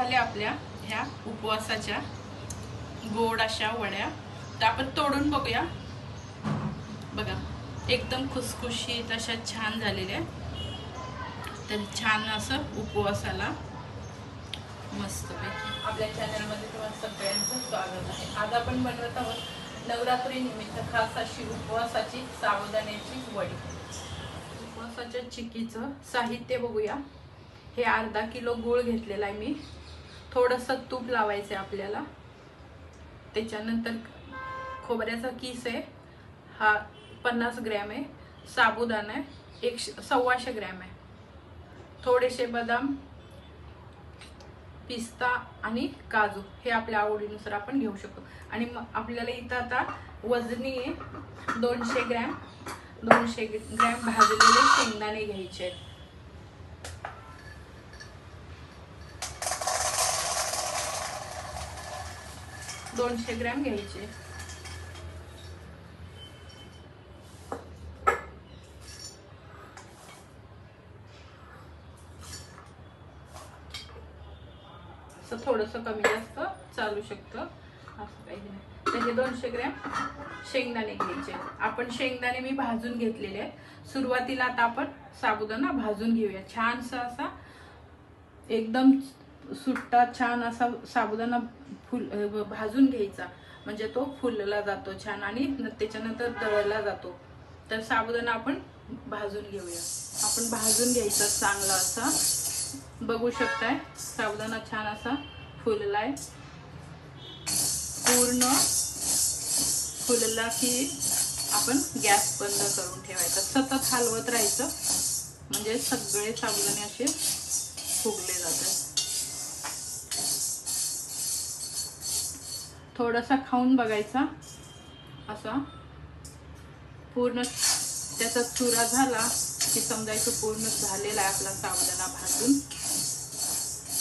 झाल्या आपल्या ह्या उपवासाच्या गोड अशा वड्या. तर आपण तोडून बघूया. बघा एकदम खुसखुशीत अशा छान झालेल्या. तर छान असं उपवासाला मस्तपैकी आपल्या चॅनलमध्ये तुम्हाला सगळ्यांचं स्वागत आहे. आज आपण बनवत आहोत नवरात्री निमित्त खास अशी उपवासाची साबुदाण्याची वडी. उपवासाच्या चिक्कीचं साहित्य बघूया. हे अर्धा किलो गूळ घेतलेला आहे मी. थोडंसं तूप लावायचं आहे आपल्याला. त्याच्यानंतर खोबऱ्याचा किस आहे, हा 50 ग्रॅम आहे. साबुदाणा आहे 125 ग्रॅम आहे. थोडेसे बदाम, पिस्ता आणि काजू हे आपल्या आवडीनुसार आपण घेऊ शकतो. आणि मग आपल्याला इथं आता वजनी आहे 200 ग्रॅम भाजलेले शेंगदाणे घ्यायचे आहेत. दोनशे ग्रॅम घ्यायचे. असं थोडंसं कमी जास्त चालू शकतं, असं काही नाही. त्याचे 200 ग्रॅम शेंगदाणे घ्यायचे. आपण शेंगदाणे मी भाजून घेतलेले आहेत. सुरुवातीला आता आपण साबुदाणा भाजून घेऊया. छानसा असा एकदम सुट्टा छान असा साबुदाणा भाजून घ्यायचा, म्हणजे तो फुलला जातो छान आणि त्याच्यानंतर दळला जातो. तर साबुदाणा आपण भाजून घेऊया. आपण भाजून घ्यायचा चांगला असा. बघू शकताय साबुदाणा छान असा फुललाय. पूर्ण फुलला की आपण गॅस बंद करून ठेवायचा. सतत हलवत राहायचं, म्हणजे सगळे साबुदाणे असे फुगले जातात. थोडासा खाऊन बघायचा. असा पूर्ण त्याचा चुरा झाला की समजायचं पूर्ण झालेला आहे आपला साबुदाणा भाजून.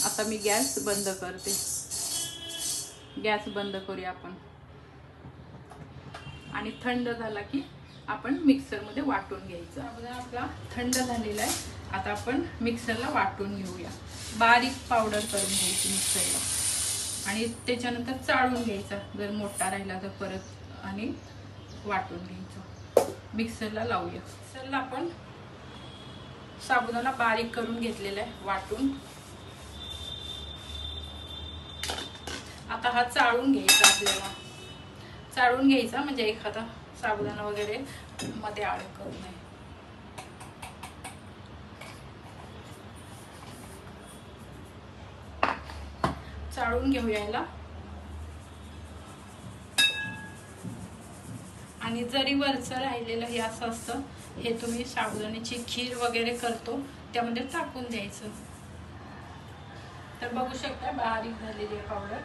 आता मी गॅस बंद करते. गॅस बंद करूया आपण. आणि थंड झाला की आपण मिक्सरमध्ये वाटून घ्यायचं. साबुदाणा आपला थंड झालेला आहे. आता आपण मिक्सरला वाटून घेऊया. बारीक पावडर करून घ्यायची मिक्सरला. आणि त्याच्यानंतर चाळून घ्यायचा जर मोठा राहिला तर परत, आणि वाटून घ्यायचं. मिक्सरला लावूया. मिक्सरला आपण साबुदाणा बारीक करून घेतलेला आहे वाटून. आता हा चाळून घ्यायचा आपल्याला. चाळून घ्यायचा म्हणजे एखादा साबुदाणा वगैरे मध्ये अडकत नाही. चाळून घेऊया याला. आणि जरी वरचं राहिलेलं हे असं असतं, हे तुम्ही साबुदाण्याची खीर वगैरे करतो त्यामध्ये टाकून द्यायचं. तर बघू शकता बारीक झालेली आहे पावडर.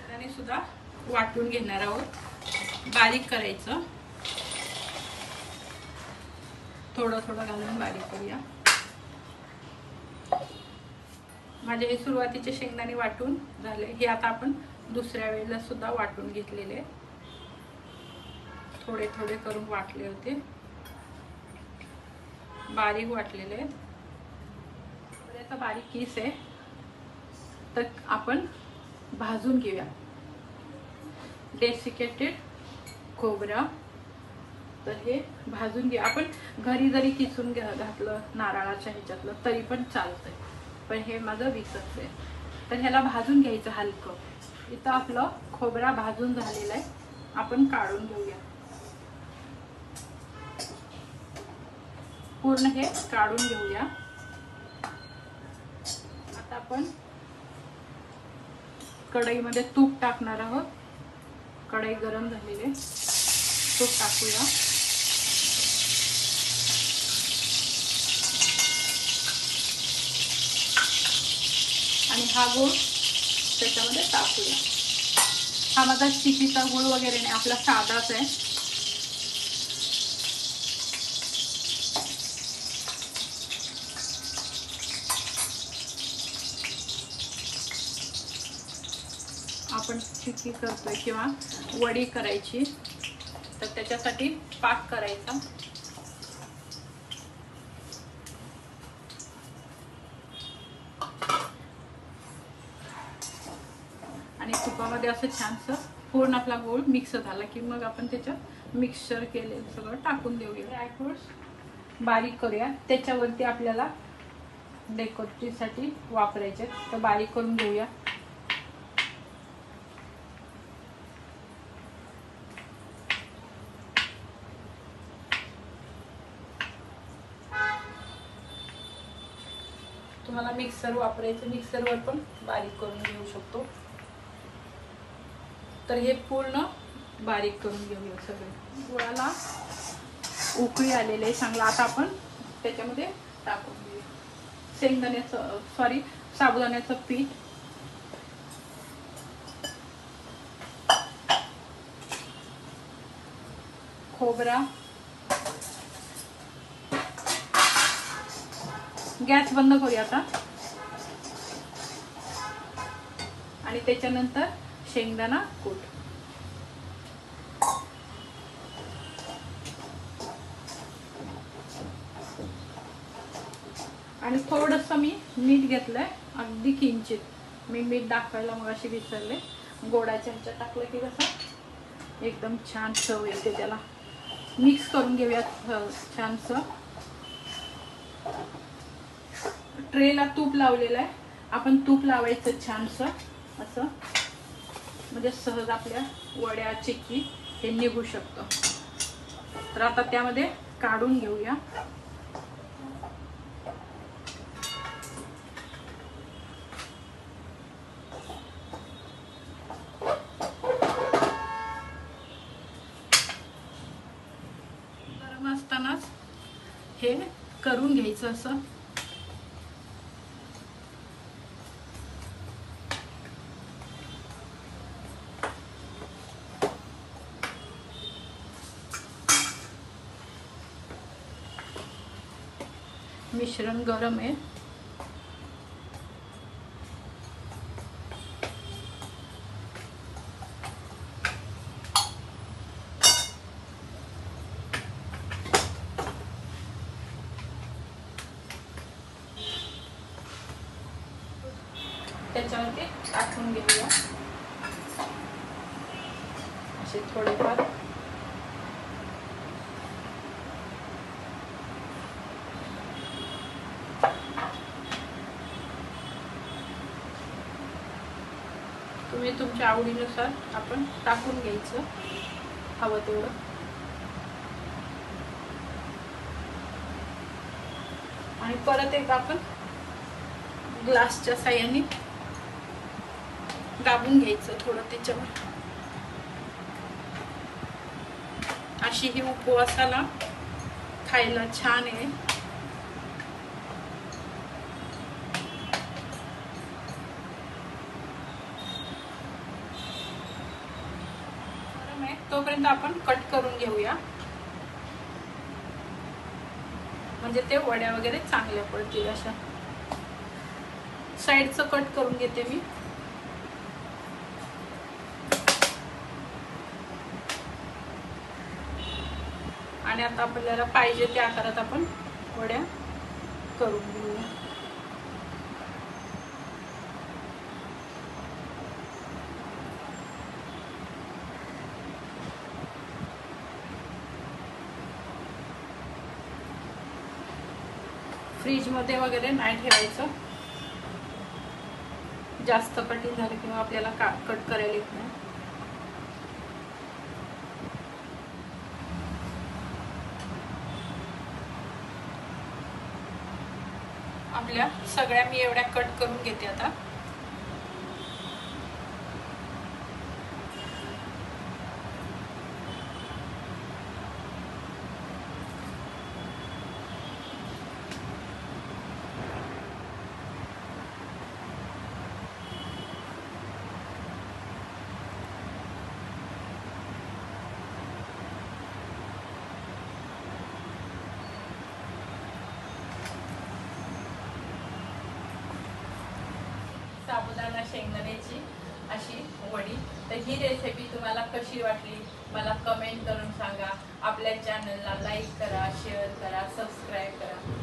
त्याने सुद्धा वाटून घेणार आहोत. बारीक करायचं, थोडं थोडं घालून बारीक करूया. माझे हे सुरुवातीचे शेंगदाणे वाटून झाले. हे आता आपण दुसऱ्या वेळेला सुद्धा वाटून घेतलेले. थोडे थोडे करून वाटले होते, बारीक वाटलेले. थोड्याचा बारीक किस आहे, तर आपण भाजून घेऊया. डेसिकेटेड खोबरा. तर हे भाजून घे. आपण घरी जरी किसून घातलं नारळाच्या ह्याच्यातलं तरी पण चालतंय, पण हे माझं विकत आहे. तर ह्याला भाजून घ्यायचं हलकं. इथं आपलं खोबरा भाजून झालेला आहे. आपण काढून घेऊया. पूर्ण हे काढून घेऊया. आता आपण कढईमध्ये तूप टाकणार आहोत. कढई गरम झालेली आहे. तूप टाकूया. आणि हा गूळ त्याच्यामध्ये टाकूया. हा माझा चिकीचा गूळ वगैरे नाही, आपला साधाच आहे. आपण चिक्की करतोय किंवा वडी करायची, तर त्याच्यासाठी पाक करायचा. आणि तुपामध्ये असं छानसं पूर्ण आपला गोळ मिक्स झाला की मग आपण त्याच्यात मिक्सचर केलेलं सगळं टाकून देऊया. ड्रायफ्रुट्स बारीक करूया, त्याच्यावरती आपल्याला डेकोरेटिव्हसाठी वापरायचे, तर बारीक करून घेऊया. तुम्हाला मिक्सर वापरायचं, मिक्सरवर पण बारीक करून घेऊ शकतो. तर हे पूर्ण बारीक करून घेऊया सगळे. गुळाला उकळी आलेले आहे चांगला. आता आपण त्याच्यामध्ये टाकून घेऊया साबुदाण्याचं पीठ, खोबरा. गॅस बंद करूया आता. आणि त्याच्यानंतर शेंगदाणा कूट. आणि थोडंसं मी मीठ घेतलंय, अगदी किंचित. मी मीठ दाखवायला मग अशी विसरले. गोडाच्या ह्याच्यात टाकलं की कसं एकदम छान चव येते त्याला. मिक्स करून घेऊयात छानसं. ट्रेला तूप लावलेलं आहे, आपण तूप लावायचं छानसं असं, म्हणजे सहज आपल्या वड्या चिक्की हे निघू शकतं. तर आता त्यामध्ये काढून घेऊया. गरम असतानाच हे करून घ्यायचं असं. मिश्रण गरम आहे. त्याच्यावरती टाकून घेऊया असे थोडेफार. तुम्ही तुमच्या आवडीनुसार आपण टाकून घ्यायचं हवं तेवढं. आणि परत एक आपण ग्लासच्या साह्याने दाबून घ्यायचं थोडं त्याच्यावर. अशी ही उपवासाला खायला छान आहे. तोपर्यंत आपण कट करून घेऊया, म्हणजे ते वड्या वगैरे चांगल्या पडतील. अशा साईडचं कट करून घेते मी. आणि आता आपल्याला पाहिजे त्या आकारात आपण वड्या करून घेऊया. फ्रीज मध्ये वगैरे नाही ठेवायचं, जास्त कठीण झालं किंवा आपल्याला कट करायला येत नाही. आपल्या सगळ्या मी एवढ्या कट करून घेते आता. साबुदाणा शेंगदाण्याची अशी वडी. तर ही रेसिपी तुम्हाला कशी वाटली मला कमेंट करून सांगा. आपल्या चॅनलला लाईक करा, शेअर करा, सबस्क्राईब करा.